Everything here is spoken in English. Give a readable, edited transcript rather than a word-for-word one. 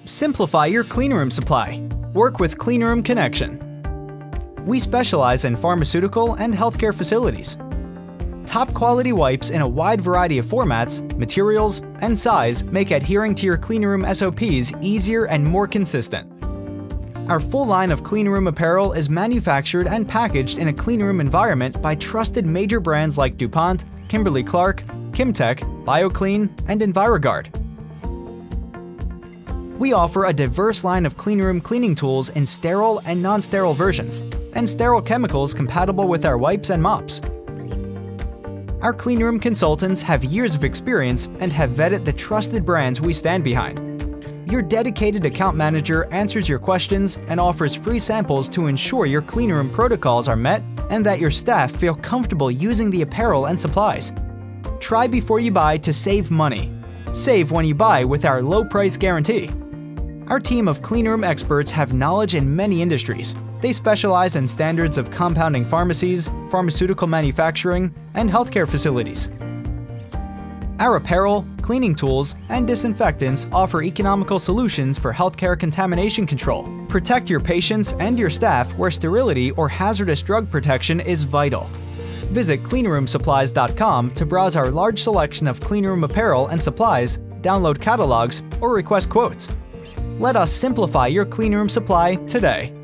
Simplify your cleanroom supply. Work with Cleanroom Connection. We specialize in pharmaceutical and healthcare facilities. Top quality wipes in a wide variety of formats, materials, and size make adhering to your cleanroom SOPs easier and more consistent. Our full line of cleanroom apparel is manufactured and packaged in a cleanroom environment by trusted major brands like DuPont, Kimberly-Clark, Kimtech, BioClean, and EnviroGuard. We offer a diverse line of cleanroom cleaning tools in sterile and non-sterile versions, and sterile chemicals compatible with our wipes and mops. Our cleanroom consultants have years of experience and have vetted the trusted brands we stand behind. Your dedicated account manager answers your questions and offers free samples to ensure your cleanroom protocols are met and that your staff feel comfortable using the apparel and supplies. Try before you buy to save money. Save when you buy with our low price guarantee. Our team of cleanroom experts have knowledge in many industries. They specialize in standards of compounding pharmacies, pharmaceutical manufacturing, and healthcare facilities. Our apparel, cleaning tools, and disinfectants offer economical solutions for healthcare contamination control. Protect your patients and your staff where sterility or hazardous drug protection is vital. Visit cleanroomsupplies.com to browse our large selection of cleanroom apparel and supplies, download catalogs, or request quotes. Let us simplify your cleanroom supply today.